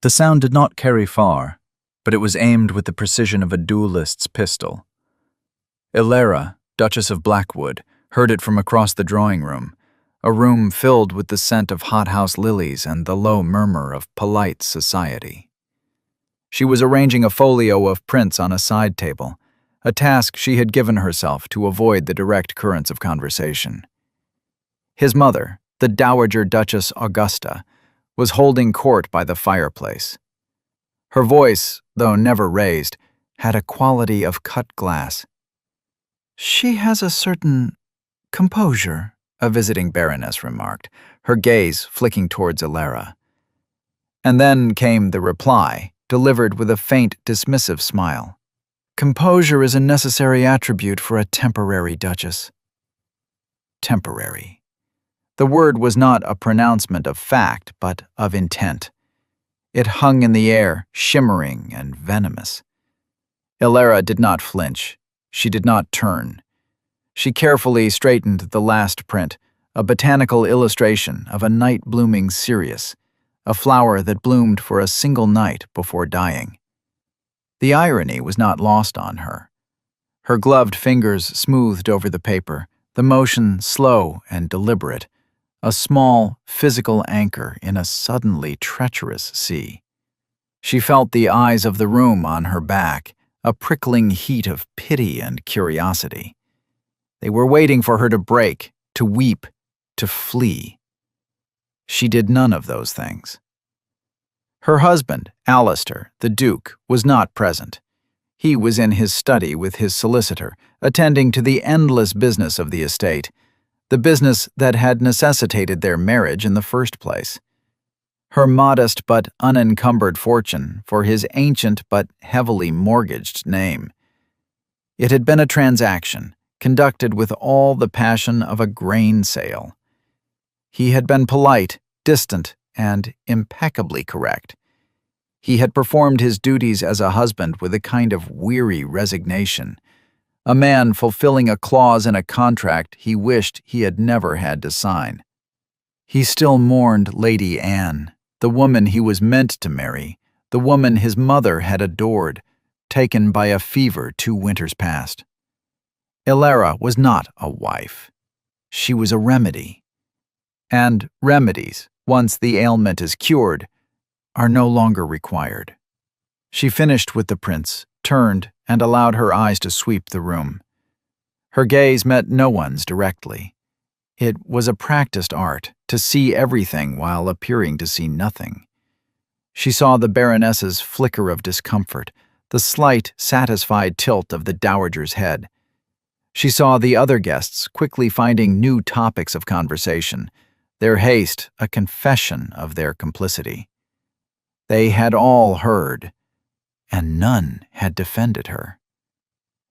The sound did not carry far, but it was aimed with the precision of a duelist's pistol. Ilera, Duchess of Blackwood, heard it from across the drawing room, a room filled with the scent of hothouse lilies and the low murmur of polite society. She was arranging a folio of prints on a side table, a task she had given herself to avoid the direct currents of conversation. His mother, the Dowager Duchess Augusta, was holding court by the fireplace. Her voice, though never raised, had a quality of cut glass. "She has a certain composure," a visiting baroness remarked, her gaze flicking towards Ilera. And then came the reply, delivered with a faint, dismissive smile. "Composure is a necessary attribute for a temporary duchess." Temporary. The word was not a pronouncement of fact, but of intent. It hung in the air, shimmering and venomous. Ilera did not flinch. She did not turn. She carefully straightened the last print, a botanical illustration of a night-blooming cereus, a flower that bloomed for a single night before dying. The irony was not lost on her. Her gloved fingers smoothed over the paper, the motion slow and deliberate, a small, physical anchor in a suddenly treacherous sea. She felt the eyes of the room on her back, a prickling heat of pity and curiosity. They were waiting for her to break, to weep, to flee. She did none of those things. Her husband, Alistair, the Duke, was not present. He was in his study with his solicitor, attending to the endless business of the estate, the business that had necessitated their marriage in the first place. Her modest but unencumbered fortune for his ancient but heavily mortgaged name. It had been a transaction, conducted with all the passion of a grain sale. He had been polite, distant, and impeccably correct. He had performed his duties as a husband with a kind of weary resignation, a man fulfilling a clause in a contract he wished he had never had to sign. He still mourned Lady Anne, the woman he was meant to marry, the woman his mother had adored, taken by a fever 2 winters past. Ilera was not a wife. She was a remedy. And remedies, once the ailment is cured, are no longer required. She finished with the prints, turned, and allowed her eyes to sweep the room. Her gaze met no one's directly. It was a practiced art to see everything while appearing to see nothing. She saw the Baroness's flicker of discomfort, the slight, satisfied tilt of the Dowager's head. She saw the other guests quickly finding new topics of conversation, their haste a confession of their complicity. They had all heard, and none had defended her.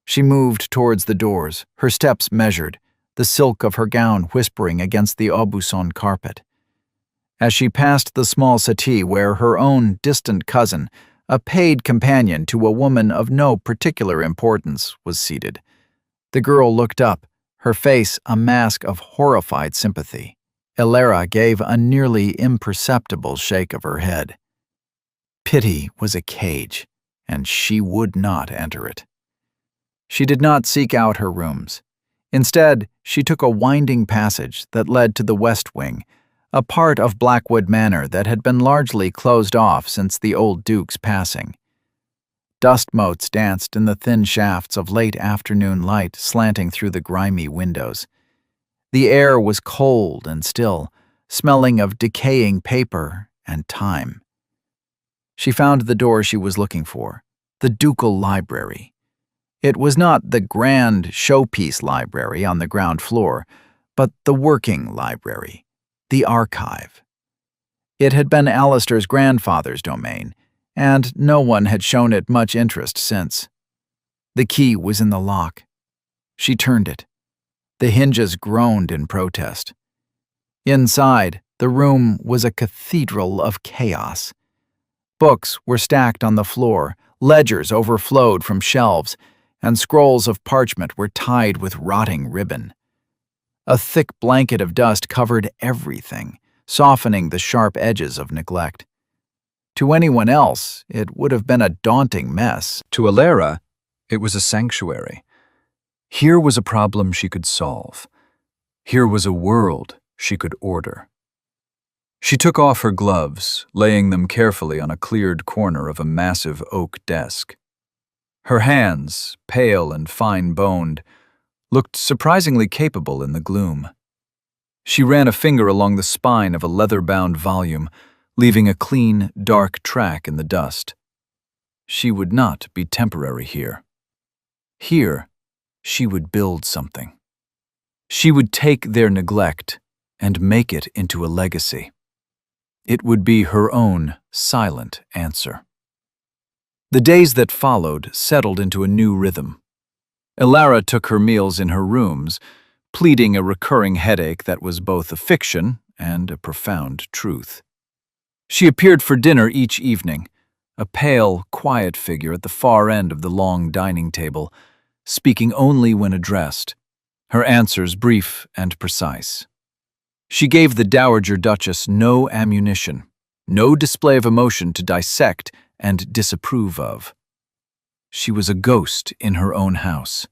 She moved towards the doors, her steps measured, the silk of her gown whispering against the Aubusson carpet. As she passed the small settee where her own distant cousin, a paid companion to a woman of no particular importance, was seated, the girl looked up, her face a mask of horrified sympathy. Ilera gave a nearly imperceptible shake of her head. Pity was a cage, and she would not enter it. She did not seek out her rooms. Instead, she took a winding passage that led to the west wing, a part of Blackwood Manor that had been largely closed off since the old Duke's passing. Dust motes danced in the thin shafts of late afternoon light slanting through the grimy windows. The air was cold and still, smelling of decaying paper and time. She found the door she was looking for, the ducal library. It was not the grand showpiece library on the ground floor, but the working library, the archive. It had been Alistair's grandfather's domain, and no one had shown it much interest since. The key was in the lock. She turned it. The hinges groaned in protest. Inside, the room was a cathedral of chaos. Books were stacked on the floor, ledgers overflowed from shelves, and scrolls of parchment were tied with rotting ribbon. A thick blanket of dust covered everything, softening the sharp edges of neglect. To anyone else, it would have been a daunting mess. To Alara, it was a sanctuary. Here was a problem she could solve. Here was a world she could order. She took off her gloves, laying them carefully on a cleared corner of a massive oak desk. Her hands, pale and fine-boned, looked surprisingly capable in the gloom. She ran a finger along the spine of a leather-bound volume, leaving a clean, dark track in the dust. She would not be temporary here. Here, she would build something. She would take their neglect and make it into a legacy. It would be her own silent answer. The days that followed settled into a new rhythm. Alara took her meals in her rooms, pleading a recurring headache that was both a fiction and a profound truth. She appeared for dinner each evening, a pale, quiet figure at the far end of the long dining table, speaking only when addressed, her answers brief and precise. She gave the Dowager Duchess no ammunition, no display of emotion to dissect and disapprove of. She was a ghost in her own house,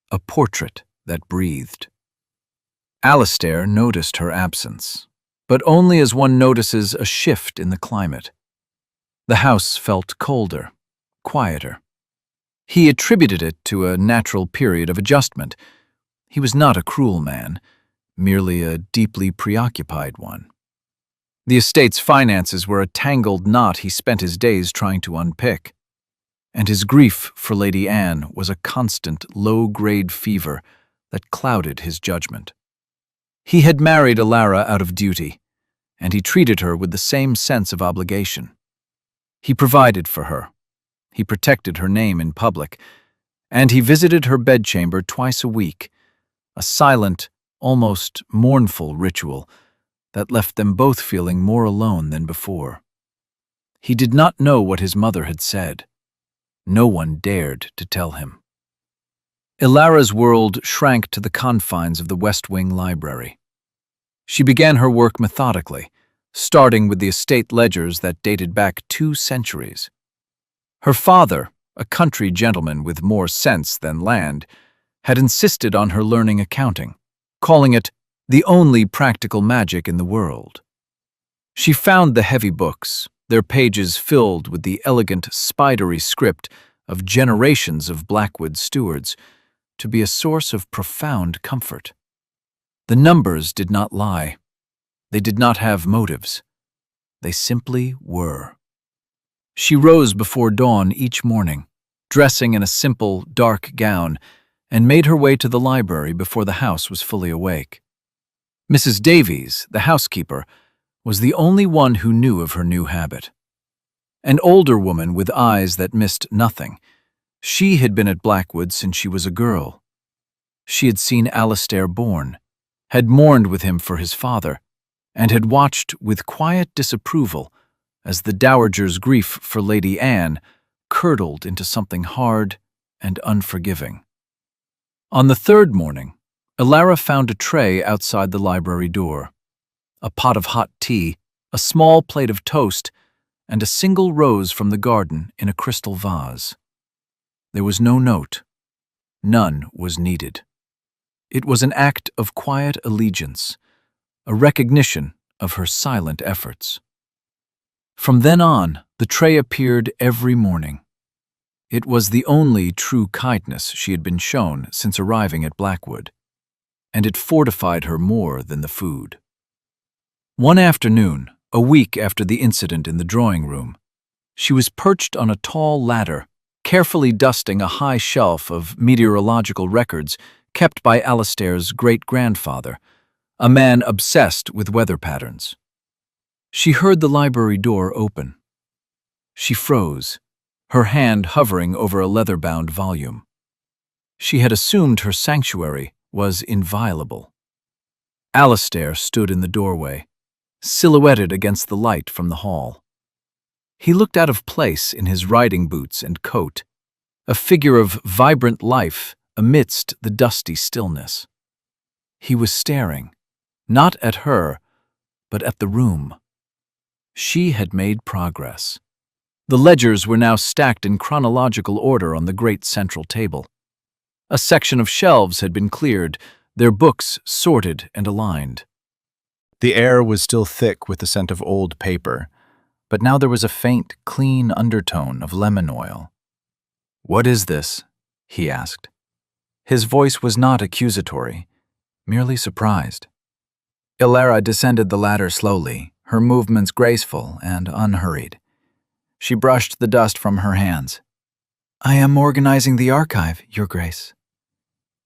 a portrait that breathed. Alistair noticed her absence, but only as one notices a shift in the climate. The house felt colder, quieter. He attributed it to a natural period of adjustment. He was not a cruel man, merely a deeply preoccupied one. The estate's finances were a tangled knot he spent his days trying to unpick, and his grief for Lady Anne was a constant, low-grade fever that clouded his judgment. He had married Alara out of duty, and he treated her with the same sense of obligation. He provided for her, he protected her name in public, and he visited her bedchamber twice a week, a silent, almost mournful ritual that left them both feeling more alone than before. He did not know what his mother had said. No one dared to tell him. Ilara's world shrank to the confines of the West Wing library. She began her work methodically, starting with the estate ledgers that dated back 2 centuries. Her father, a country gentleman with more sense than land, had insisted on her learning accounting, calling it the only practical magic in the world. She found the heavy books, their pages filled with the elegant, spidery script of generations of Blackwood stewards, to be a source of profound comfort. The numbers did not lie. They did not have motives. They simply were. She rose before dawn each morning, dressing in a simple, dark gown, and made her way to the library before the house was fully awake. Mrs. Davies, the housekeeper, was the only one who knew of her new habit. An older woman with eyes that missed nothing, she had been at Blackwood since she was a girl. She had seen Alistair born, had mourned with him for his father, and had watched with quiet disapproval as the Dowager's grief for Lady Anne curdled into something hard and unforgiving. On the 3rd morning, Alara found a tray outside the library door, a pot of hot tea, a small plate of toast, and a single rose from the garden in a crystal vase. There was no note. None was needed. It was an act of quiet allegiance, a recognition of her silent efforts. From then on, the tray appeared every morning. It was the only true kindness she had been shown since arriving at Blackwood, and it fortified her more than the food. One afternoon, a week after the incident in the drawing room, she was perched on a tall ladder, carefully dusting a high shelf of meteorological records kept by Alistair's great-grandfather, a man obsessed with weather patterns. She heard the library door open. She froze, her hand hovering over a leather-bound volume. She had assumed her sanctuary was inviolable. Alistair stood in the doorway, silhouetted against the light from the hall. He looked out of place in his riding boots and coat, a figure of vibrant life amidst the dusty stillness. He was staring, not at her, but at the room. She had made progress. The ledgers were now stacked in chronological order on the great central table. A section of shelves had been cleared, their books sorted and aligned. The air was still thick with the scent of old paper, but now there was a faint, clean undertone of lemon oil. "What is this?" he asked. His voice was not accusatory, merely surprised. Ilara descended the ladder slowly, her movements graceful and unhurried. She brushed the dust from her hands. "I am organizing the archive, Your Grace."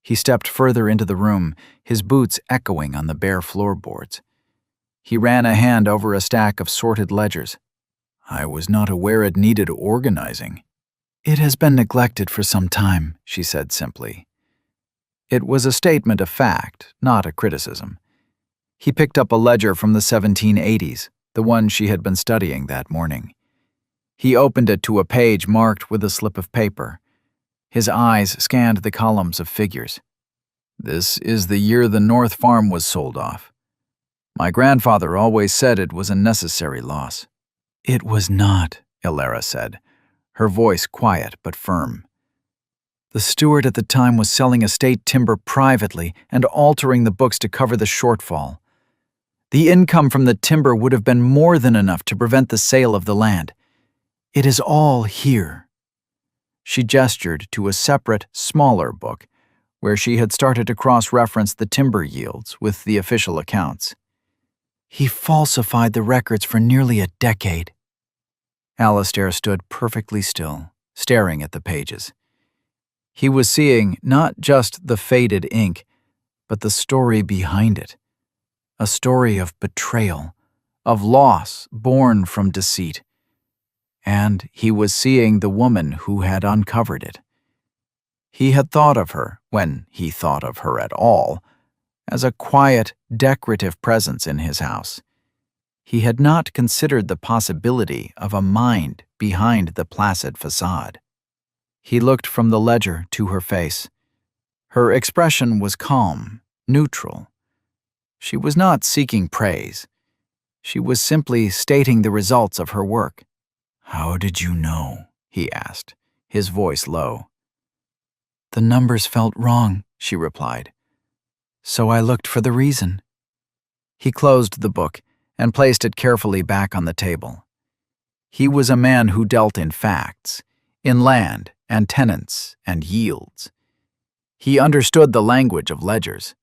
He stepped further into the room, his boots echoing on the bare floorboards. He ran a hand over a stack of sorted ledgers. "I was not aware it needed organizing." "It has been neglected for some time," she said simply. It was a statement of fact, not a criticism. He picked up a ledger from the 1780s, the one she had been studying that morning. He opened it to a page marked with a slip of paper. His eyes scanned the columns of figures. "This is the year the North Farm was sold off. My grandfather always said it was a necessary loss." "It was not," Ilara said, her voice quiet but firm. "The steward at the time was selling estate timber privately and altering the books to cover the shortfall. The income from the timber would have been more than enough to prevent the sale of the land. It is all here." She gestured to a separate, smaller book, where she had started to cross-reference the timber yields with the official accounts. "He falsified the records for nearly a decade." Alistair stood perfectly still, staring at the pages. He was seeing not just the faded ink, but the story behind it. A story of betrayal, of loss born from deceit. And he was seeing the woman who had uncovered it. He had thought of her, when he thought of her at all, as a quiet, decorative presence in his house. He had not considered the possibility of a mind behind the placid facade. He looked from the ledger to her face. Her expression was calm, neutral. She was not seeking praise. She was simply stating the results of her work. "How did you know?" he asked, his voice low. "The numbers felt wrong," she replied. "So I looked for the reason." He closed the book and placed it carefully back on the table. He was a man who dealt in facts, in land and tenants and yields. He understood the language of ledgers.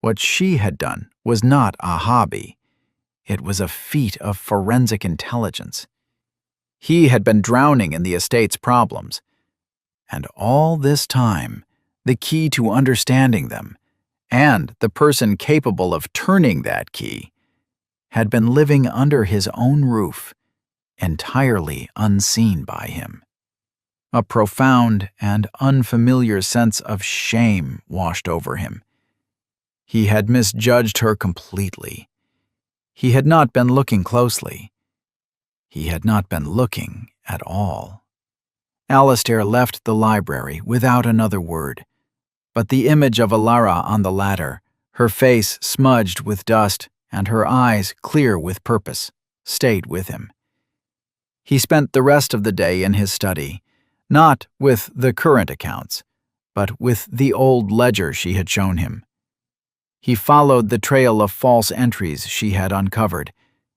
What she had done was not a hobby. It was a feat of forensic intelligence. He had been drowning in the estate's problems. And all this time, the key to understanding them, and the person capable of turning that key, had been living under his own roof, entirely unseen by him. A profound and unfamiliar sense of shame washed over him. He had misjudged her completely. He had not been looking closely. He had not been looking at all. Alistair left the library without another word, but the image of Ilara on the ladder, her face smudged with dust and her eyes clear with purpose, stayed with him. He spent the rest of the day in his study, not with the current accounts, but with the old ledger she had shown him. He followed the trail of false entries she had uncovered,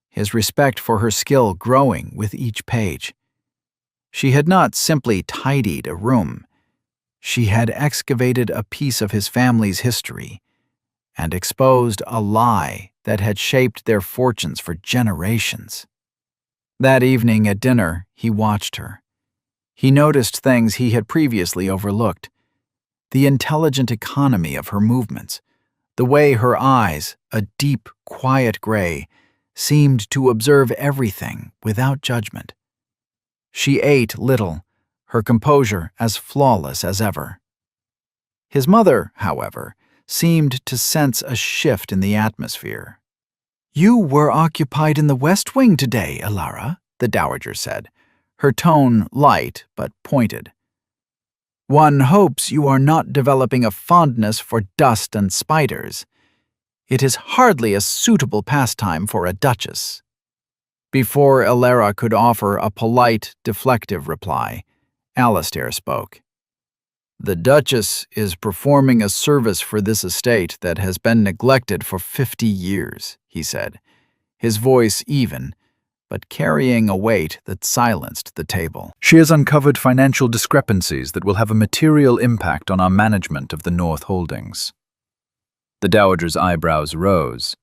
his respect for her skill growing with each page. She had not simply tidied a room. She had excavated a piece of his family's history and exposed a lie that had shaped their fortunes for generations. That evening at dinner, he watched her. He noticed things he had previously overlooked: the intelligent economy of her movements, the way her eyes, a deep, quiet gray, seemed to observe everything without judgment. She ate little, her composure as flawless as ever. His mother, however, seemed to sense a shift in the atmosphere. "You were occupied in the West Wing today, Ilara," the dowager said, her tone light but pointed. "One hopes you are not developing a fondness for dust and spiders. It is hardly a suitable pastime for a duchess." Before Elara could offer a polite, deflective reply, Alistair spoke. The Duchess is performing a service for this estate that has been neglected for 50 years, he said, his voice even, but carrying a weight that silenced the table. She has uncovered financial discrepancies that will have a material impact on our management of the North holdings. The Dowager's eyebrows rose.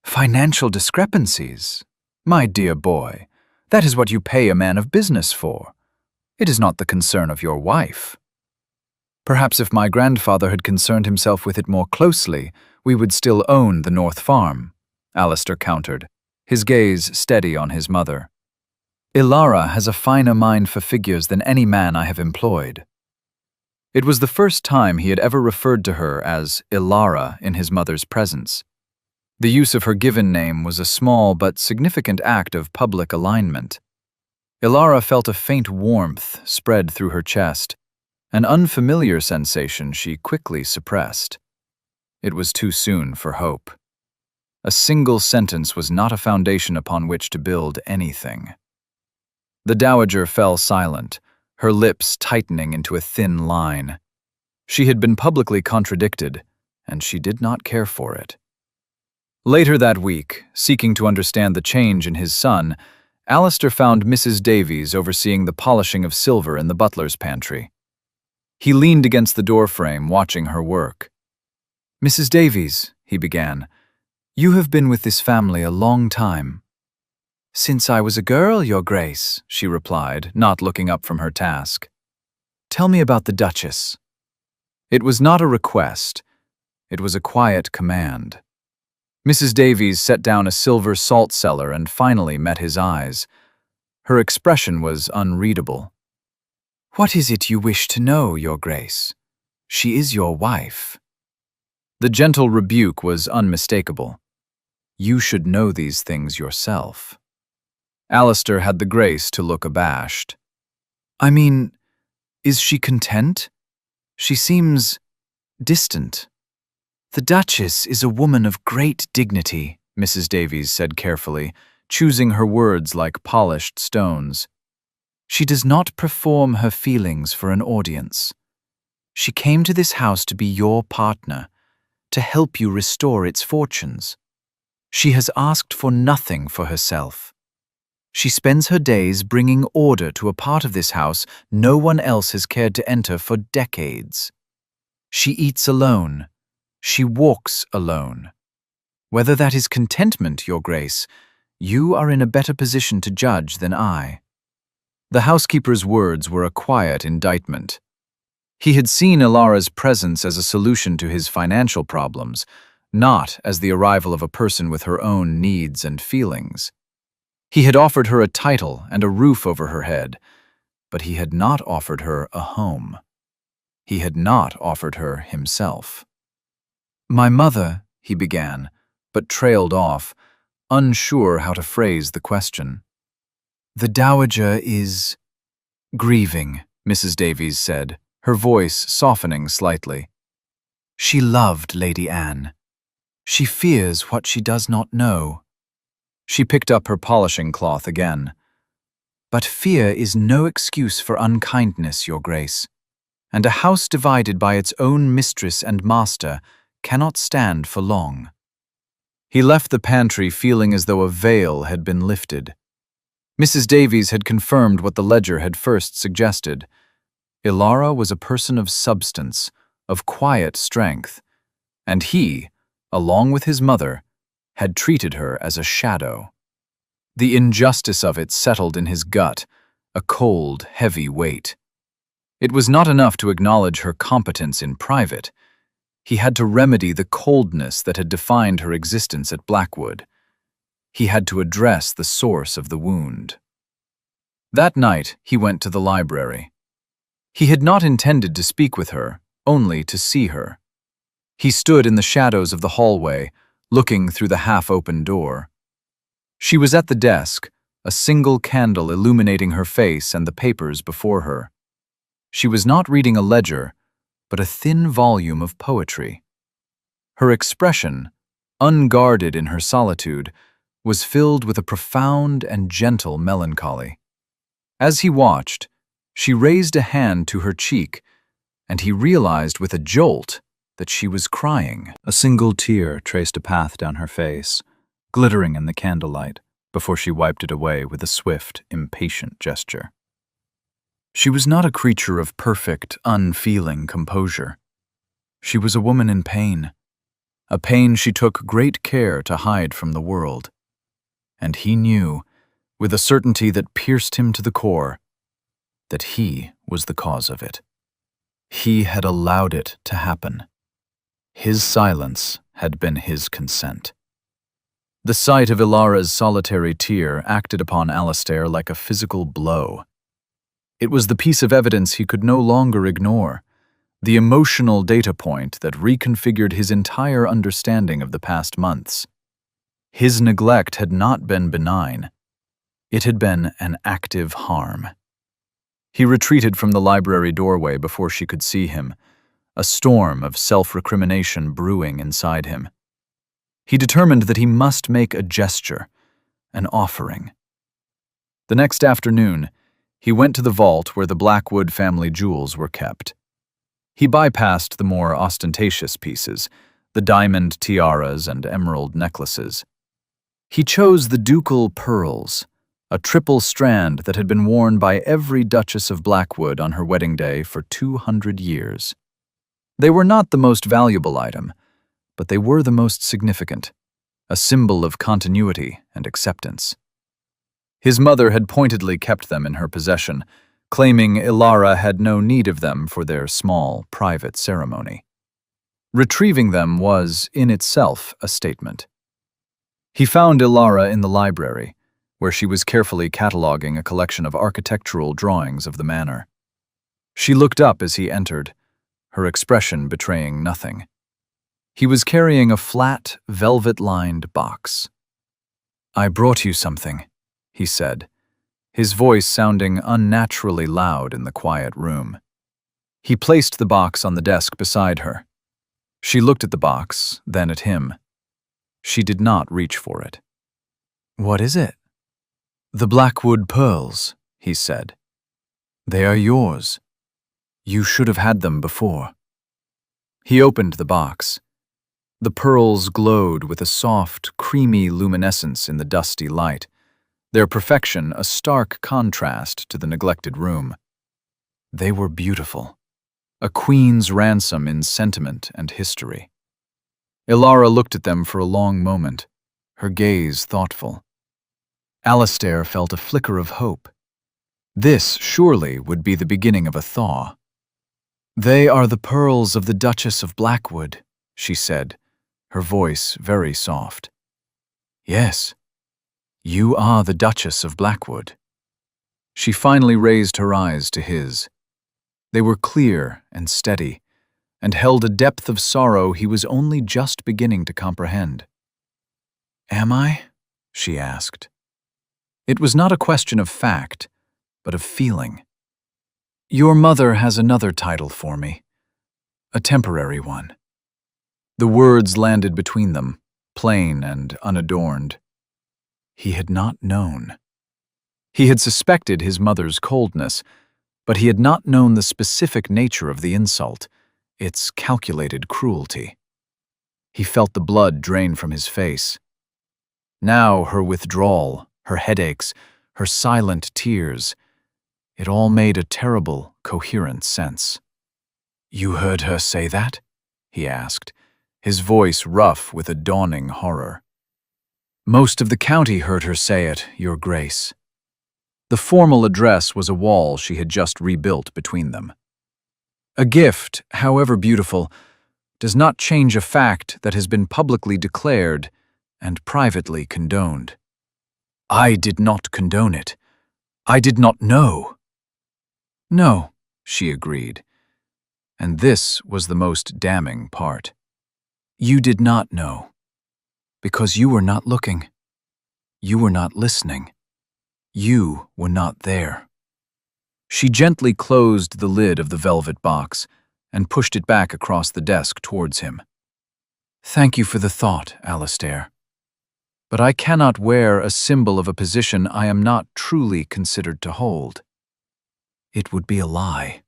Financial discrepancies? My dear boy, that is what you pay a man of business for. It is not the concern of your wife. Perhaps if my grandfather had concerned himself with it more closely, we would still own the North Farm, Alistair countered, his gaze steady on his mother. Elara has a finer mind for figures than any man I have employed. It was the first time he had ever referred to her as Elara in his mother's presence. The use of her given name was a small but significant act of public alignment. Elara felt a faint warmth spread through her chest, an unfamiliar sensation she quickly suppressed. It was too soon for hope. A single sentence was not a foundation upon which to build anything. The Dowager fell silent, her lips tightening into a thin line. She had been publicly contradicted, and she did not care for it. Later that week, seeking to understand the change in his son, Alistair found Mrs. Davies overseeing the polishing of silver in the butler's pantry. He leaned against the doorframe, watching her work. "Mrs. Davies," he began, "you have been with this family a long time." "Since I was a girl, Your Grace," she replied, not looking up from her task. "Tell me about the Duchess." It was not a request. It was a quiet command. Mrs. Davies set down a silver salt cellar and finally met his eyes. Her expression was unreadable. "What is it you wish to know, Your Grace? She is your wife." The gentle rebuke was unmistakable. "You should know these things yourself." Alistair had the grace to look abashed. "I mean, is she content? She seems distant." "The Duchess is a woman of great dignity," Mrs. Davies said carefully, choosing her words like polished stones. "She does not perform her feelings for an audience. She came to this house to be your partner, to help you restore its fortunes. She has asked for nothing for herself. She spends her days bringing order to a part of this house no one else has cared to enter for decades. She eats alone. She walks alone. Whether that is contentment, Your Grace, you are in a better position to judge than I." The housekeeper's words were a quiet indictment. He had seen Elara's presence as a solution to his financial problems, not as the arrival of a person with her own needs and feelings. He had offered her a title and a roof over her head, but he had not offered her a home. He had not offered her himself. "My mother," he began, but trailed off, unsure how to phrase the question. "The Dowager is grieving," Mrs. Davies said, her voice softening slightly. "She loved Lady Anne. She fears what she does not know." She picked up her polishing cloth again. "But fear is no excuse for unkindness, Your Grace, and a house divided by its own mistress and master cannot stand for long." He left the pantry feeling as though a veil had been lifted. Mrs. Davies had confirmed what the ledger had first suggested. Elara was a person of substance, of quiet strength, and he, along with his mother, had treated her as a shadow. The injustice of it settled in his gut, a cold, heavy weight. It was not enough to acknowledge her competence in private. He had to remedy the coldness that had defined her existence at Blackwood. He had to address the source of the wound. That night, he went to the library. He had not intended to speak with her, only to see her. He stood in the shadows of the hallway, looking through the half-open door. She was at the desk, a single candle illuminating her face and the papers before her. She was not reading a ledger, but a thin volume of poetry. Her expression, unguarded in her solitude, was filled with a profound and gentle melancholy. As he watched, she raised a hand to her cheek, and he realized with a jolt that she was crying. A single tear traced a path down her face, glittering in the candlelight, before she wiped it away with a swift, impatient gesture. She was not a creature of perfect, unfeeling composure. She was a woman in pain, a pain she took great care to hide from the world. And he knew, with a certainty that pierced him to the core, that he was the cause of it. He had allowed it to happen. His silence had been his consent. The sight of Ilara's solitary tear acted upon Alistair like a physical blow. It was the piece of evidence he could no longer ignore, the emotional data point that reconfigured his entire understanding of the past months. His neglect had not been benign. It had been an active harm. He retreated from the library doorway before she could see him, a storm of self-recrimination brewing inside him. He determined that he must make a gesture, an offering. The next afternoon, he went to the vault where the Blackwood family jewels were kept. He bypassed the more ostentatious pieces, the diamond tiaras and emerald necklaces. He chose the ducal pearls, a triple strand that had been worn by every Duchess of Blackwood on her wedding day for 200 years. They were not the most valuable item, but they were the most significant, a symbol of continuity and acceptance. His mother had pointedly kept them in her possession, claiming Ilara had no need of them for their small, private ceremony. Retrieving them was, in itself, a statement. He found Ilara in the library, where she was carefully cataloging a collection of architectural drawings of the manor. She looked up as he entered, her expression betraying nothing. He was carrying a flat, velvet-lined box. "I brought you something," he said, his voice sounding unnaturally loud in the quiet room. He placed the box on the desk beside her. She looked at the box, then at him. She did not reach for it. "What is it?" "The Blackwood pearls," he said. "They are yours. You should have had them before." He opened the box. The pearls glowed with a soft, creamy luminescence in the dusty light, their perfection a stark contrast to the neglected room. They were beautiful, a queen's ransom in sentiment and history. Ilara looked at them for a long moment, her gaze thoughtful. Alistair felt a flicker of hope. This, surely, would be the beginning of a thaw. "They are the pearls of the Duchess of Blackwood," she said, her voice very soft. "Yes, you are the Duchess of Blackwood." She finally raised her eyes to his. They were clear and steady, and held a depth of sorrow he was only just beginning to comprehend. "Am I?" she asked. It was not a question of fact, but of feeling. "Your mother has another title for me, a temporary one." The words landed between them, plain and unadorned. He had not known. He had suspected his mother's coldness, but he had not known the specific nature of the insult, its calculated cruelty. He felt the blood drain from his face. Now her withdrawal, her headaches, her silent tears, it all made a terrible, coherent sense. "You heard her say that?" he asked, his voice rough with a dawning horror. "Most of the county heard her say it, Your Grace." The formal address was a wall she had just rebuilt between them. A gift, however beautiful, does not change a fact that has been publicly declared and privately condoned. "I did not condone it. I did not know." "No," she agreed, and this was the most damning part. "You did not know, because you were not looking. You were not listening. You were not there." She gently closed the lid of the velvet box and pushed it back across the desk towards him. "Thank you for the thought, Alistair." But I cannot wear a symbol of a position I am not truly considered to hold. It would be a lie.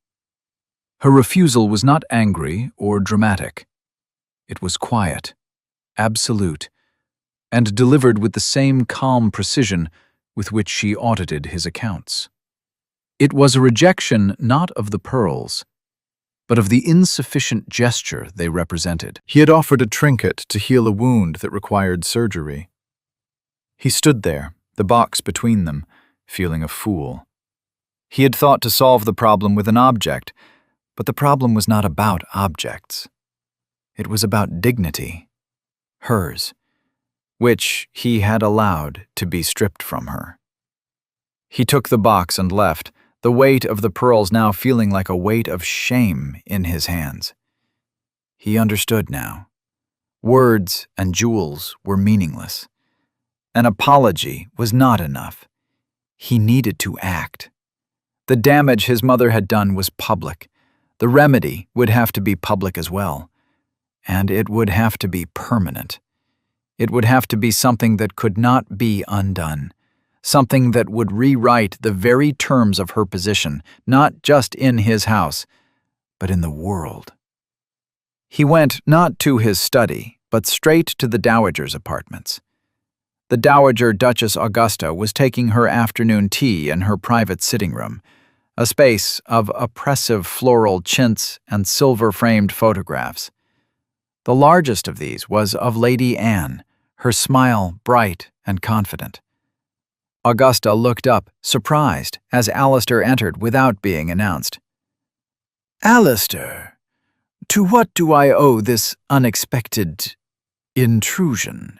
Her refusal was not angry or dramatic. It was quiet, absolute, and delivered with the same calm precision with which she audited his accounts. It was a rejection not of the pearls, but of the insufficient gesture they represented. He had offered a trinket to heal a wound that required surgery. He stood there, the box between them, feeling a fool. He had thought to solve the problem with an object, but the problem was not about objects. It was about dignity, hers, which he had allowed to be stripped from her. He took the box and left, the weight of the pearls now feeling like a weight of shame in his hands. He understood now. Words and jewels were meaningless. An apology was not enough. He needed to act. The damage his mother had done was public. The remedy would have to be public as well. And it would have to be permanent. It would have to be something that could not be undone. Something that would rewrite the very terms of her position, not just in his house, but in the world. He went not to his study, but straight to the Dowager's apartments. The Dowager Duchess Augusta was taking her afternoon tea in her private sitting room, a space of oppressive floral chintz and silver-framed photographs. The largest of these was of Lady Anne, her smile bright and confident. Augusta looked up, surprised, as Alistair entered without being announced. "Alistair, to what do I owe this unexpected intrusion?"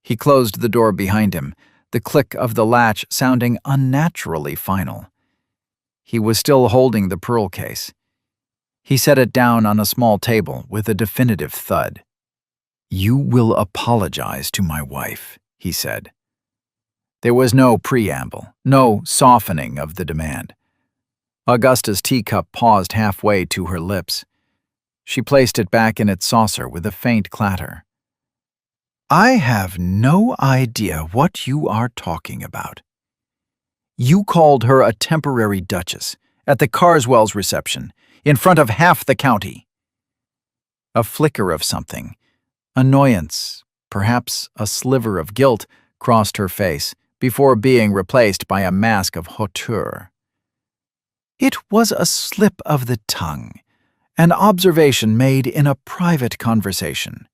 He closed the door behind him, the click of the latch sounding unnaturally final. He was still holding the pearl case. He set it down on a small table with a definitive thud. "You will apologize to my wife," he said. There was no preamble, no softening of the demand. Augusta's teacup paused halfway to her lips. She placed it back in its saucer with a faint clatter. "I have no idea what you are talking about. You called her a temporary duchess at the Carswells' reception, in front of half the county." A flicker of something, annoyance, perhaps a sliver of guilt, crossed her face before being replaced by a mask of hauteur. "It was a slip of the tongue, an observation made in a private conversation."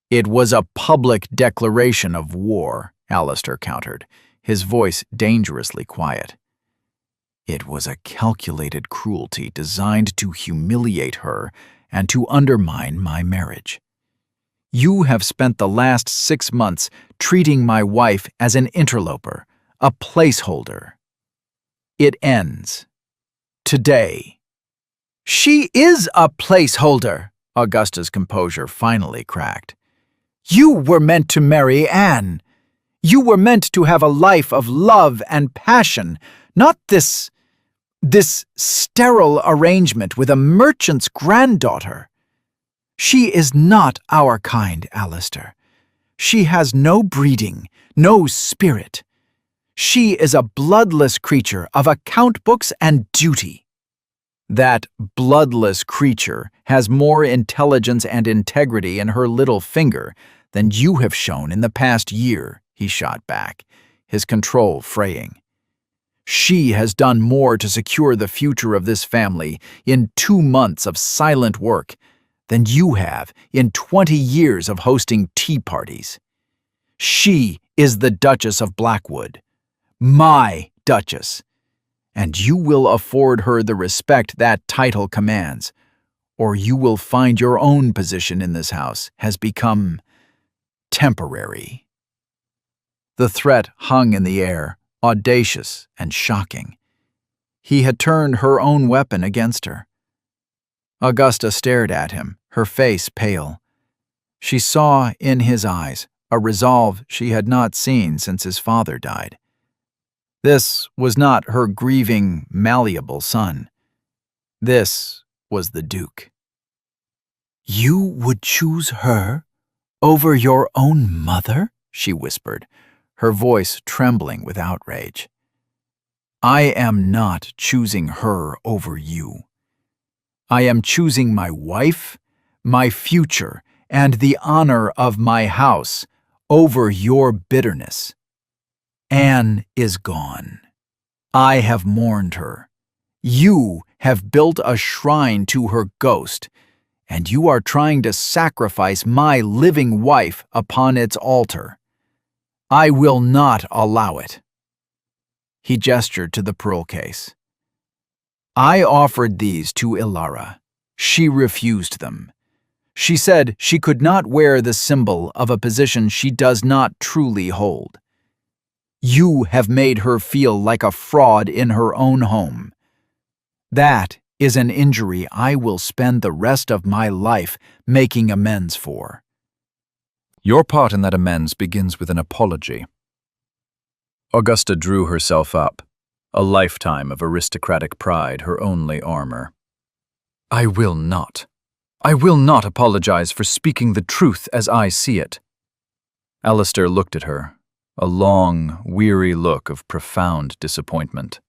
"It was a public declaration of war," Alistair countered, his voice dangerously quiet. "It was a calculated cruelty designed to humiliate her and to undermine my marriage. You have spent the last 6 months treating my wife as an interloper, a placeholder. It ends today." "She is a placeholder," Augusta's composure finally cracked. "You were meant to marry Anne. You were meant to have a life of love and passion, not this sterile arrangement with a merchant's granddaughter. She is not our kind, Alistair. She has no breeding, no spirit. She is a bloodless creature of account books and duty." "That bloodless creature has more intelligence and integrity in her little finger than you have shown in the past year," he shot back, his control fraying. "She has done more to secure the future of this family in 2 months of silent work than you have in 20 years of hosting tea parties. She is the Duchess of Blackwood, my Duchess, and you will afford her the respect that title commands, or you will find your own position in this house has become temporary." The threat hung in the air, audacious and shocking. He had turned her own weapon against her. Augusta stared at him, her face pale. She saw in his eyes a resolve she had not seen since his father died. This was not her grieving, malleable son. This was the Duke. "You would choose her over your own mother?" she whispered, her voice trembling with outrage. "I am not choosing her over you. I am choosing my wife, my future, and the honor of my house over your bitterness. Anne is gone. I have mourned her. You have built a shrine to her ghost, and you are trying to sacrifice my living wife upon its altar. I will not allow it." He gestured to the pearl case. "I offered these to Ilara. She refused them. She said she could not wear the symbol of a position she does not truly hold. You have made her feel like a fraud in her own home. That is an injury I will spend the rest of my life making amends for." Your part in that amends begins with an apology. Augusta drew herself up, a lifetime of aristocratic pride her only armor. I will not apologize for speaking the truth as I see it." Alistair looked at her, a long, weary look of profound disappointment.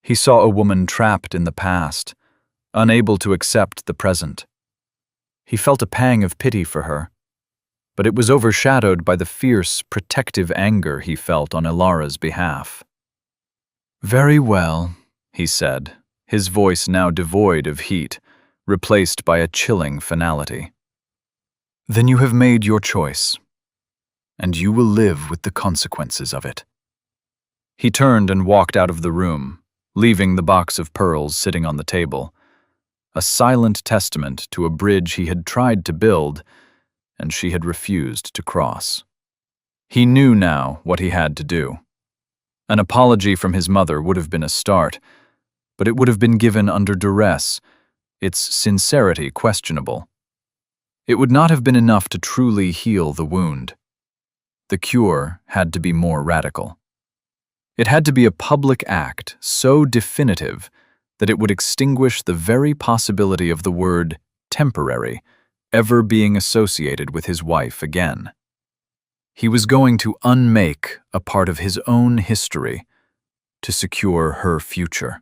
He saw a woman trapped in the past, unable to accept the present. He felt a pang of pity for her, but it was overshadowed by the fierce, protective anger he felt on Ilara's behalf. "Very well," he said, his voice now devoid of heat, replaced by a chilling finality. "Then you have made your choice, and you will live with the consequences of it." He turned and walked out of the room, leaving the box of pearls sitting on the table, a silent testament to a bridge he had tried to build and she had refused to cross. He knew now what he had to do. An apology from his mother would have been a start, but it would have been given under duress, its sincerity questionable. It would not have been enough to truly heal the wound. The cure had to be more radical. It had to be a public act so definitive that it would extinguish the very possibility of the word temporary ever being associated with his wife again. He was going to unmake a part of his own history to secure her future.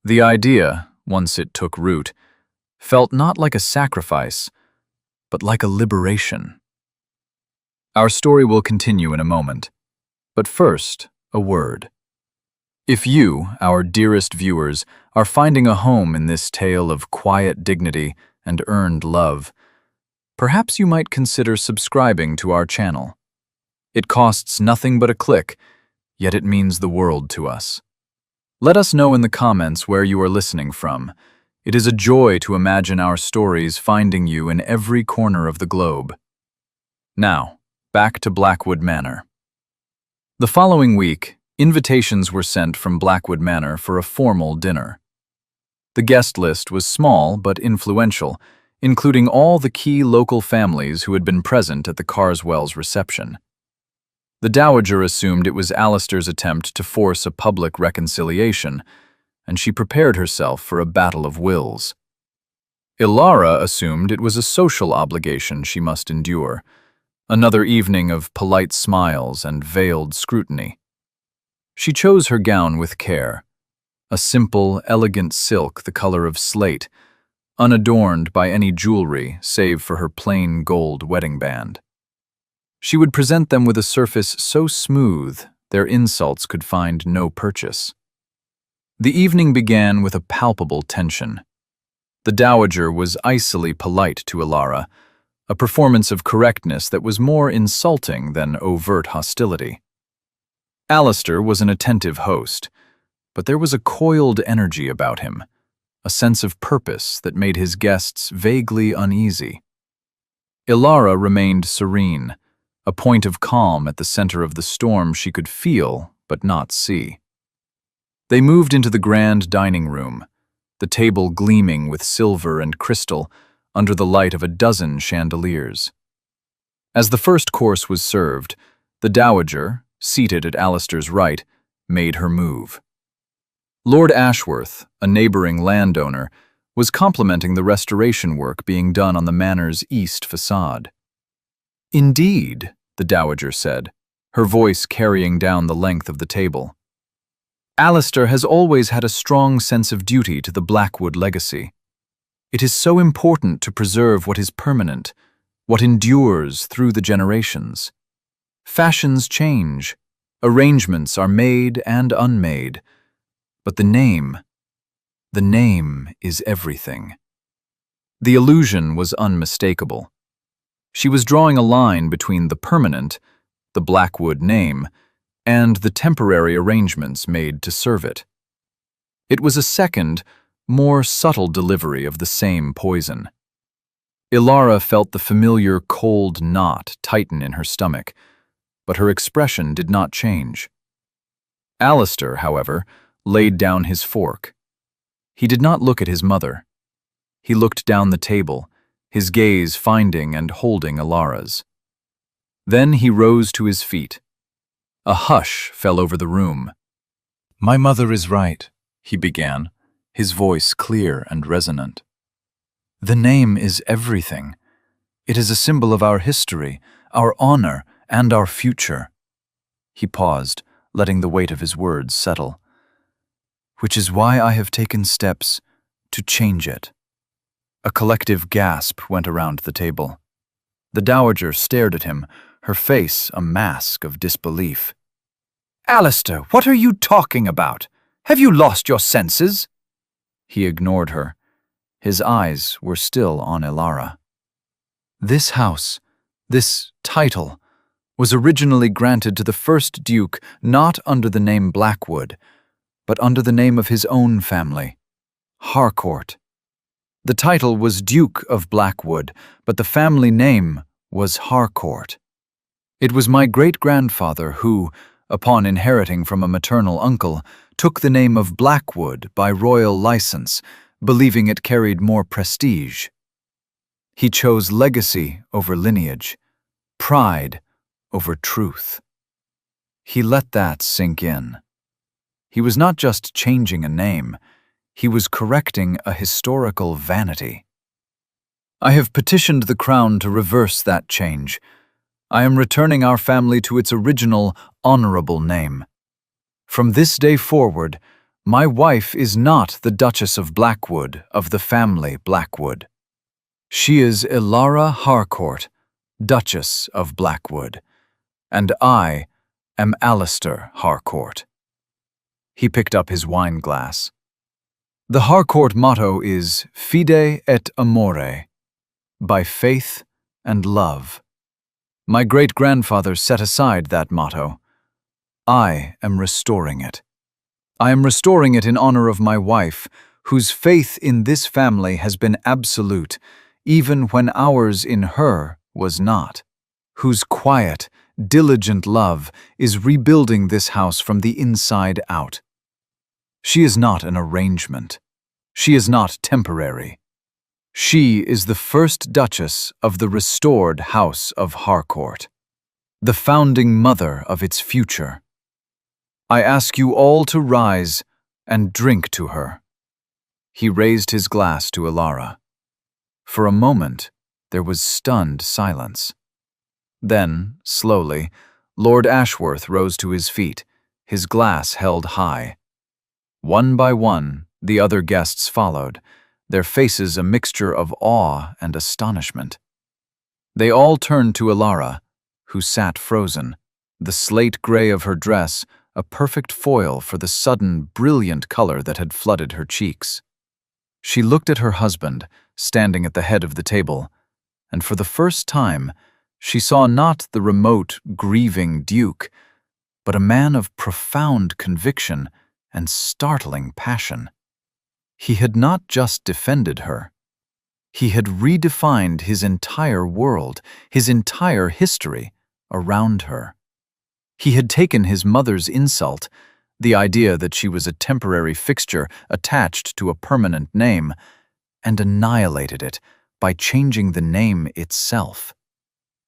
The idea, once it took root, felt not like a sacrifice, but like a liberation. Our story will continue in a moment, but first, a word. If you, our dearest viewers, are finding a home in this tale of quiet dignity and earned love, perhaps you might consider subscribing to our channel. It costs nothing but a click, yet it means the world to us. Let us know in the comments where you are listening from. It is a joy to imagine our stories finding you in every corner of the globe. Now, back to Blackwood Manor. The following week, invitations were sent from Blackwood Manor for a formal dinner. The guest list was small but influential, including all the key local families who had been present at the Carswells' reception. The Dowager assumed it was Alistair's attempt to force a public reconciliation, and she prepared herself for a battle of wills. Ilara assumed it was a social obligation she must endure, another evening of polite smiles and veiled scrutiny. She chose her gown with care, a simple, elegant silk the color of slate, unadorned by any jewelry save for her plain gold wedding band. She would present them with a surface so smooth their insults could find no purchase. The evening began with a palpable tension. The Dowager was icily polite to Ilara, a performance of correctness that was more insulting than overt hostility. Alistair was an attentive host, but there was a coiled energy about him, a sense of purpose that made his guests vaguely uneasy. Ilara remained serene, a point of calm at the center of the storm she could feel but not see. They moved into the grand dining room, the table gleaming with silver and crystal under the light of a dozen chandeliers. As the first course was served, the Dowager, seated at Alistair's right, made her move. Lord Ashworth, a neighboring landowner, was complimenting the restoration work being done on the manor's east facade. "Indeed," the Dowager said, her voice carrying down the length of the table. Alistair has always had a strong sense of duty to the Blackwood legacy. It is so important to preserve what is permanent, what endures through the generations. Fashions change, arrangements are made and unmade, but the name is everything. The illusion was unmistakable. She was drawing a line between the permanent, the Blackwood name, and the temporary arrangements made to serve it. It was a second, more subtle delivery of the same poison. Ilara felt the familiar cold knot tighten in her stomach, but her expression did not change. Alistair, however, laid down his fork. He did not look at his mother. He looked down the table, his gaze finding and holding Ilara's. Then he rose to his feet. A hush fell over the room. "My mother is right," he began, his voice clear and resonant. "The name is everything. It is a symbol of our history, our honor, and our future." He paused, letting the weight of his words settle. "Which is why I have taken steps to change it." A collective gasp went around the table. The Dowager stared at him, her face a mask of disbelief. "Alistair, what are you talking about? Have you lost your senses?" He ignored her. His eyes were still on Ilara. "This house, this title, was originally granted to the first Duke not under the name Blackwood, but under the name of his own family, Harcourt. The title was Duke of Blackwood, but the family name was Harcourt. It was my great-grandfather who, upon inheriting from a maternal uncle, took the name of Blackwood by royal license, believing it carried more prestige. He chose legacy over lineage, pride over truth. He let that sink in. He was not just changing a name, he was correcting a historical vanity. I have petitioned the Crown to reverse that change. I am returning our family to its original, honorable name. From this day forward, my wife is not the Duchess of Blackwood of the family Blackwood. She is Ilara Harcourt, Duchess of Blackwood, and I am Alistair Harcourt." He picked up his wine glass. "The Harcourt motto is Fide et Amore, by faith and love. My great-grandfather set aside that motto. I am restoring it. I am restoring it in honor of my wife, whose faith in this family has been absolute, even when ours in her was not, whose quiet, diligent love is rebuilding this house from the inside out. She is not an arrangement. She is not temporary. She is the first Duchess of the restored House of Harcourt, the founding mother of its future. I ask you all to rise and drink to her." He raised his glass to Ilara. For a moment, there was stunned silence. Then, slowly, Lord Ashworth rose to his feet, his glass held high. One by one, the other guests followed, their faces a mixture of awe and astonishment. They all turned to Ilara, who sat frozen, the slate gray of her dress a perfect foil for the sudden, brilliant color that had flooded her cheeks. She looked at her husband, standing at the head of the table, and for the first time, she saw not the remote, grieving Duke, but a man of profound conviction and startling passion. He had not just defended her. He had redefined his entire world, his entire history, around her. He had taken his mother's insult, the idea that she was a temporary fixture attached to a permanent name, and annihilated it by changing the name itself.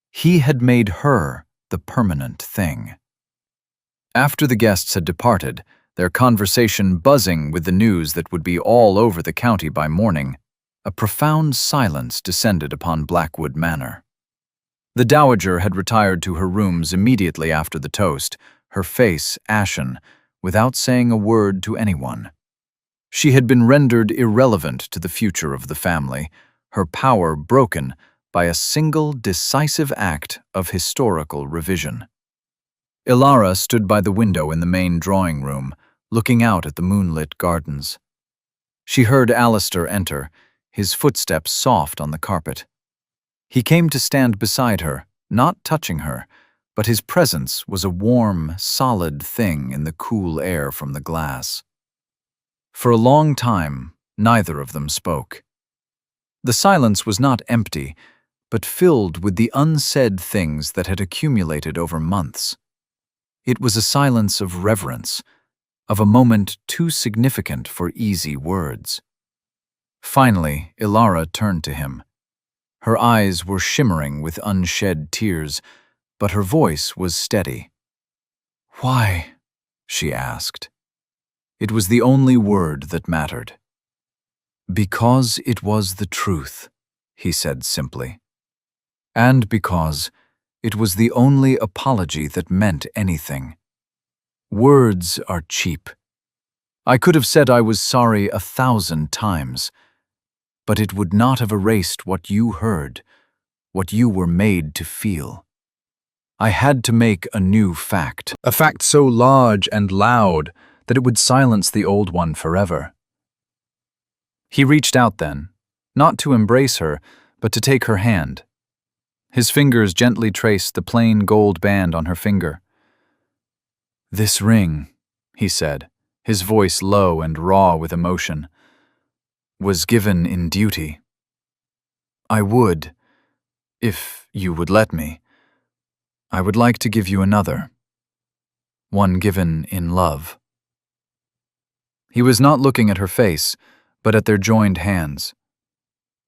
He had made her the permanent thing. After the guests had departed, their conversation buzzing with the news that would be all over the county by morning, a profound silence descended upon Blackwood Manor. The dowager had retired to her rooms immediately after the toast, her face ashen, without saying a word to anyone. She had been rendered irrelevant to the future of the family, her power broken by a single decisive act of historical revision. Ilara stood by the window in the main drawing room, looking out at the moonlit gardens. She heard Alistair enter, his footsteps soft on the carpet. He came to stand beside her, not touching her, but his presence was a warm, solid thing in the cool air from the glass. For a long time, neither of them spoke. The silence was not empty, but filled with the unsaid things that had accumulated over months. It was a silence of reverence, of a moment too significant for easy words. Finally, Ilara turned to him. Her eyes were shimmering with unshed tears, but her voice was steady. "Why?" she asked. It was the only word that mattered. "Because it was the truth," he said simply. "And because it was the only apology that meant anything. Words are cheap. I could have said I was sorry 1,000 times, but it would not have erased what you heard, what you were made to feel. I had to make a new fact, a fact so large and loud that it would silence the old one forever." He reached out then, not to embrace her, but to take her hand. His fingers gently traced the plain gold band on her finger. "This ring," he said, his voice low and raw with emotion, "was given in duty. I would, if you would let me, I would like to give you another, one given in love." He was not looking at her face, but at their joined hands.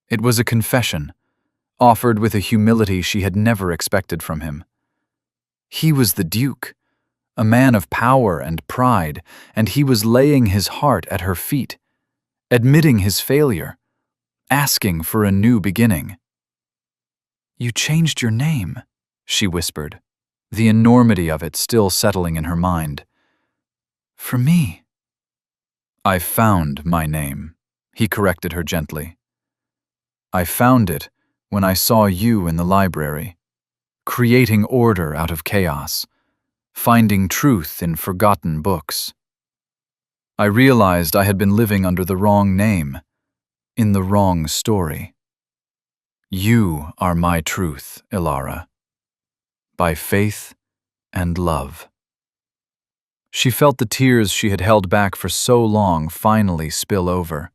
It was a confession, offered with a humility she had never expected from him. He was the Duke, a man of power and pride, and he was laying his heart at her feet, admitting his failure, asking for a new beginning. "You changed your name," she whispered, the enormity of it still settling in her mind. "For me." "I found my name," he corrected her gently. "I found it when I saw you in the library, creating order out of chaos, finding truth in forgotten books. I realized I had been living under the wrong name, in the wrong story. You are my truth, Ilara, by faith and love." She felt the tears she had held back for so long finally spill over,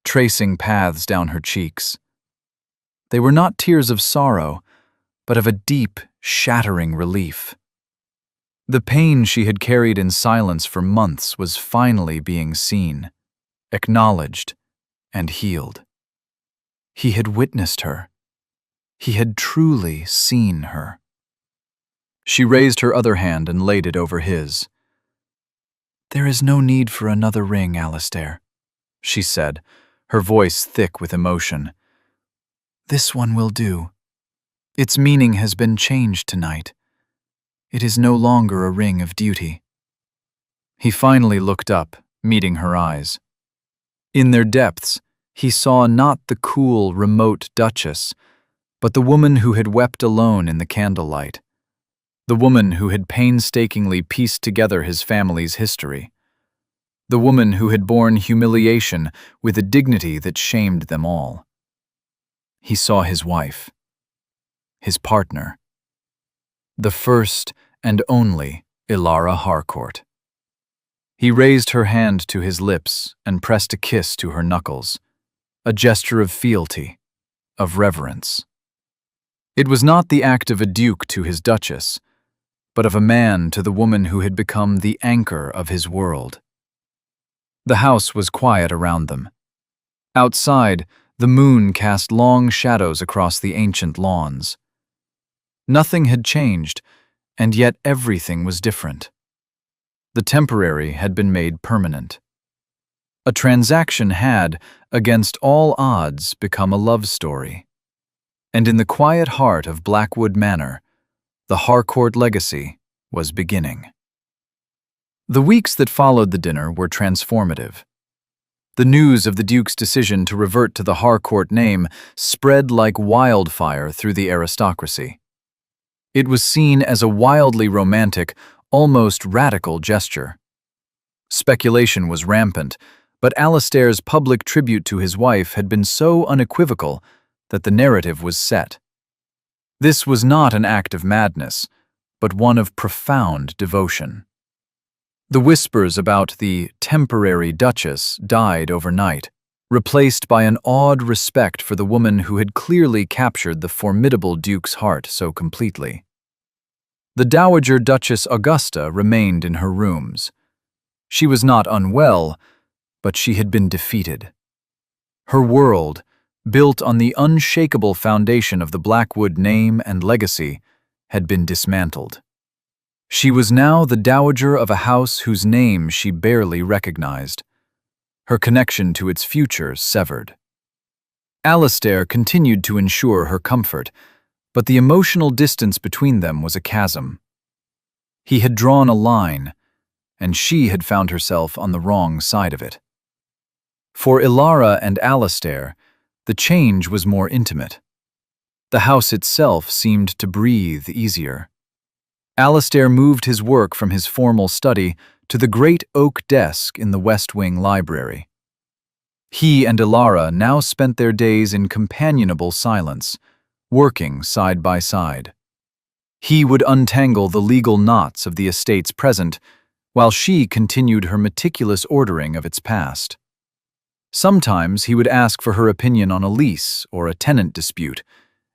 tracing paths down her cheeks. They were not tears of sorrow, but of a deep, shattering relief. The pain she had carried in silence for months was finally being seen, acknowledged, and healed. He had witnessed her. He had truly seen her. She raised her other hand and laid it over his. "There is no need for another ring, Alistair," she said, her voice thick with emotion. "This one will do. Its meaning has been changed tonight. It is no longer a ring of duty." He finally looked up, meeting her eyes. In their depths, he saw not the cool, remote Duchess, but the woman who had wept alone in the candlelight, the woman who had painstakingly pieced together his family's history, the woman who had borne humiliation with a dignity that shamed them all. He saw his wife, his partner, the first and only Ilara Harcourt. He raised her hand to his lips and pressed a kiss to her knuckles, a gesture of fealty, of reverence. It was not the act of a duke to his duchess, but of a man to the woman who had become the anchor of his world. The house was quiet around them. Outside, the moon cast long shadows across the ancient lawns. Nothing had changed, and yet everything was different. The temporary had been made permanent. A transaction had, against all odds, become a love story. and in the quiet heart of Blackwood Manor, the Harcourt legacy was beginning. The weeks that followed the dinner were transformative. The news of the Duke's decision to revert to the Harcourt name spread like wildfire through the aristocracy. It was seen as a wildly romantic, almost radical gesture. Speculation was rampant, but Alastair's public tribute to his wife had been so unequivocal that the narrative was set. This was not an act of madness, but one of profound devotion. The whispers about the temporary Duchess died overnight, replaced by an awed respect for the woman who had clearly captured the formidable Duke's heart so completely. The Dowager Duchess Augusta remained in her rooms. She was not unwell, but she had been defeated. Her world, built on the unshakable foundation of the Blackwood name and legacy, had been dismantled. She was now the dowager of a house whose name she barely recognized, her connection to its future severed. Alastair continued to ensure her comfort, but the emotional distance between them was a chasm. He had drawn a line, and she had found herself on the wrong side of it. For Ilara and Alastair, the change was more intimate. The house itself seemed to breathe easier. Alastair moved his work from his formal study to the great oak desk in the West Wing library. He and Ilara now spent their days in companionable silence, working side by side. He would untangle the legal knots of the estate's present, while she continued her meticulous ordering of its past. Sometimes he would ask for her opinion on a lease or a tenant dispute,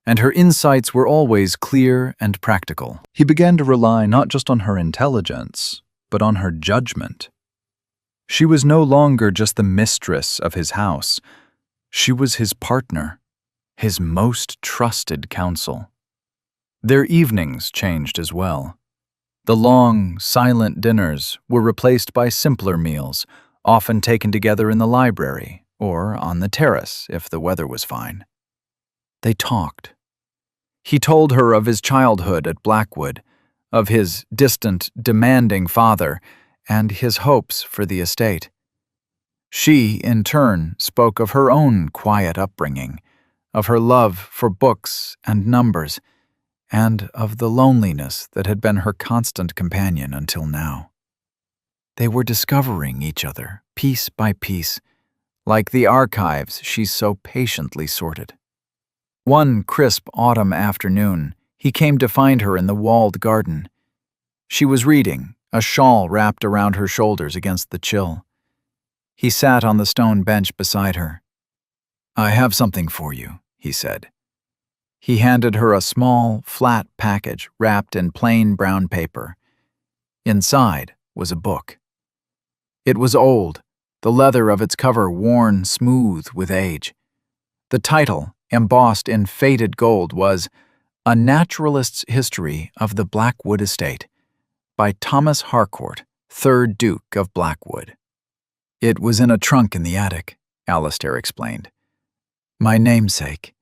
and her insights were always clear and practical. He began to rely not just on her intelligence, but on her judgment. She was no longer just the mistress of his house. She was his partner, his most trusted counsel. Their evenings changed as well. The long, silent dinners were replaced by simpler meals, often taken together in the library or on the terrace if the weather was fine. They talked. He told her of his childhood at Blackwood, of his distant, demanding father, and his hopes for the estate. She, in turn, spoke of her own quiet upbringing, of her love for books and numbers, and of the loneliness that had been her constant companion until now. They were discovering each other, piece by piece, like the archives she so patiently sorted. One crisp autumn afternoon, he came to find her in the walled garden. She was reading, a shawl wrapped around her shoulders against the chill. He sat on the stone bench beside her. "I have something for you," he said. He handed her a small, flat package wrapped in plain brown paper. Inside was a book. It was old, the leather of its cover worn smooth with age. The title, embossed in faded gold, was A Naturalist's History of the Blackwood Estate by Thomas Harcourt, 3rd Duke of Blackwood. "It was in a trunk in the attic," Alastair explained. "My namesake,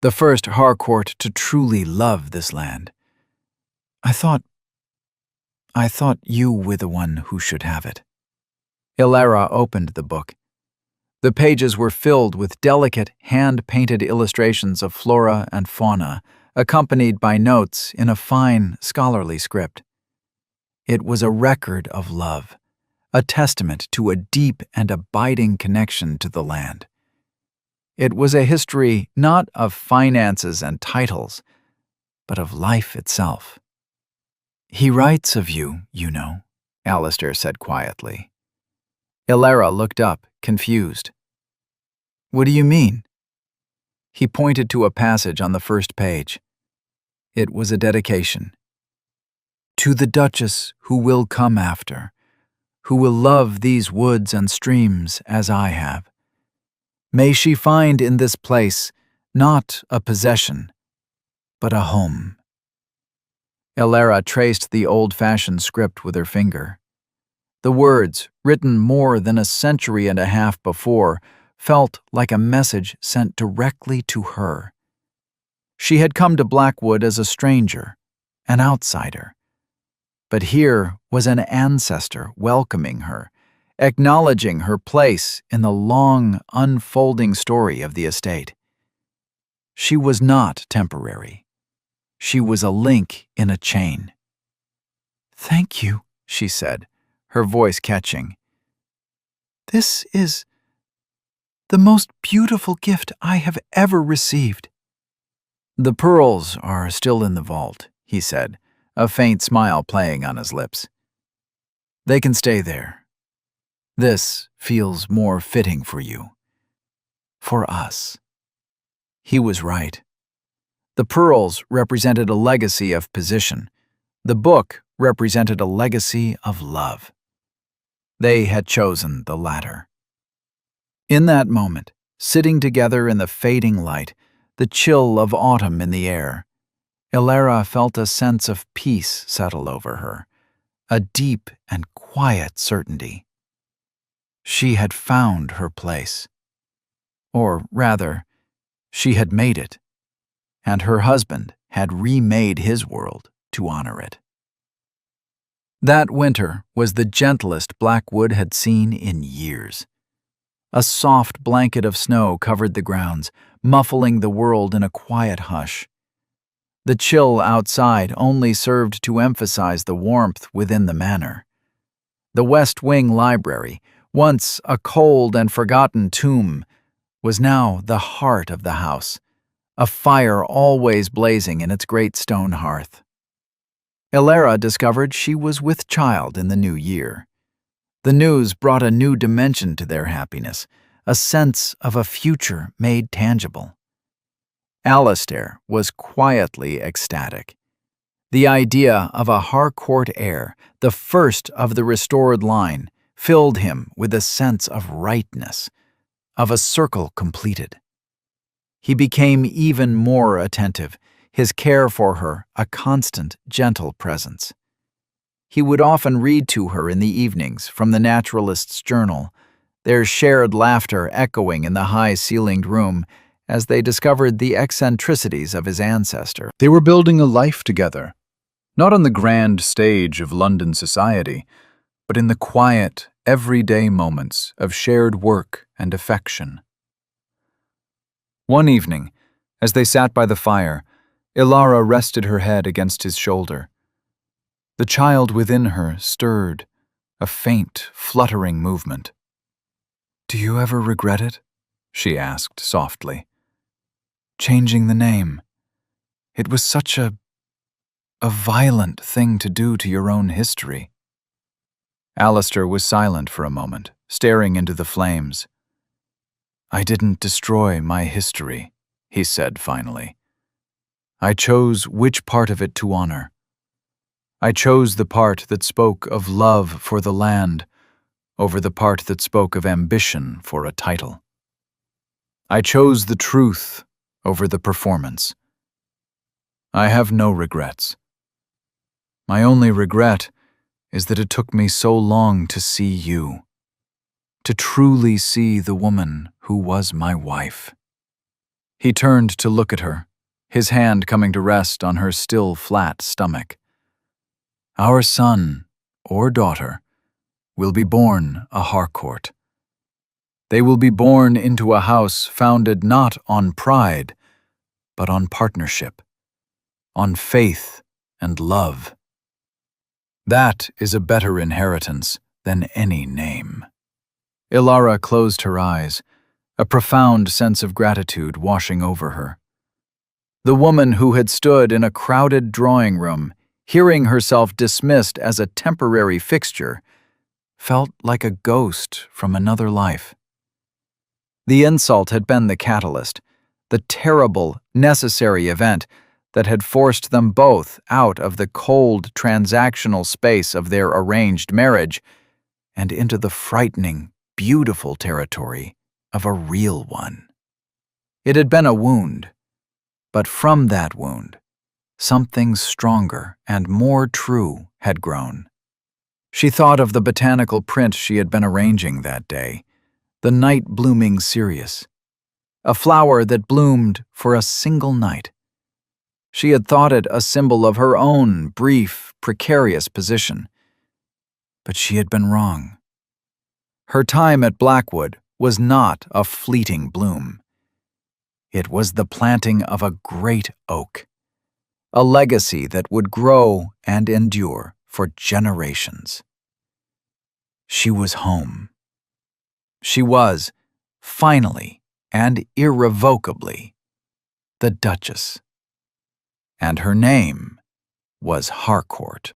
the first Harcourt to truly love this land. I thought you were the one who should have it." Ilara opened the book. The pages were filled with delicate, hand-painted illustrations of flora and fauna, accompanied by notes in a fine, scholarly script. It was a record of love, a testament to a deep and abiding connection to the land. It was a history not of finances and titles, but of life itself. "He writes of you, you know," Alastair said quietly. Ilara looked up, confused. "What do you mean?" He pointed to a passage on the first page. It was a dedication. "To the Duchess who will come after, who will love these woods and streams as I have. May she find in this place not a possession, but a home." Ilara traced the old-fashioned script with her finger. The words, written more than a century and a half before, felt like a message sent directly to her. She had come to Blackwood as a stranger, an outsider. But here was an ancestor welcoming her, acknowledging her place in the long, unfolding story of the estate. She was not temporary. She was a link in a chain. "Thank you," she said, her voice catching. "This is the most beautiful gift I have ever received." "The pearls are still in the vault," he said, a faint smile playing on his lips. "They can stay there. This feels more fitting for you. For us." He was right. The pearls represented a legacy of position. The book represented a legacy of love. They had chosen the latter. In that moment, sitting together in the fading light, the chill of autumn in the air, Elara felt a sense of peace settle over her, a deep and quiet certainty. She had found her place. Or rather, she had made it, and her husband had remade his world to honor it. That winter was the gentlest Blackwood had seen in years. A soft blanket of snow covered the grounds, muffling the world in a quiet hush. The chill outside only served to emphasize the warmth within the manor. The West Wing Library, once a cold and forgotten tomb, was now the heart of the house, a fire always blazing in its great stone hearth. Elara discovered she was with child in the new year. The news brought a new dimension to their happiness, a sense of a future made tangible. Alastair was quietly ecstatic. The idea of a Harcourt heir, the first of the restored line, filled him with a sense of rightness, of a circle completed. He became even more attentive, his care for her a constant, gentle presence. He would often read to her in the evenings from the naturalist's journal, their shared laughter echoing in the high-ceilinged room as they discovered the eccentricities of his ancestor. They were building a life together, not on the grand stage of London society, but in the quiet, everyday moments of shared work and affection. One evening, as they sat by the fire, Elara rested her head against his shoulder. The child within her stirred, a faint, fluttering movement. "Do you ever regret it?" she asked softly. "Changing the name. It was such a violent thing to do to your own history." Alastair was silent for a moment, staring into the flames. "I didn't destroy my history," he said finally. "I chose which part of it to honor. I chose the part that spoke of love for the land over the part that spoke of ambition for a title. I chose the truth over the performance. I have no regrets. My only regret is that it took me so long to see you, to truly see the woman who was my wife." He turned to look at her, his hand coming to rest on her still flat stomach. "Our son, or daughter, will be born a Harcourt. They will be born into a house founded not on pride, but on partnership, on faith and love. That is a better inheritance than any name." Elara closed her eyes, a profound sense of gratitude washing over her. The woman who had stood in a crowded drawing room, hearing herself dismissed as a temporary fixture, felt like a ghost from another life. The insult had been the catalyst, the terrible, necessary event that had forced them both out of the cold, transactional space of their arranged marriage and into the frightening, beautiful territory of a real one. It had been a wound, but from that wound, something stronger and more true had grown. She thought of the botanical print she had been arranging that day, the night-blooming cereus, a flower that bloomed for a single night, She had thought it a symbol of her own brief, precarious position. But she had been wrong. Her time at Blackwood was not a fleeting bloom. It was the planting of a great oak, a legacy that would grow and endure for generations. She was home. She was, finally and irrevocably, the Duchess. And her name was Harcourt.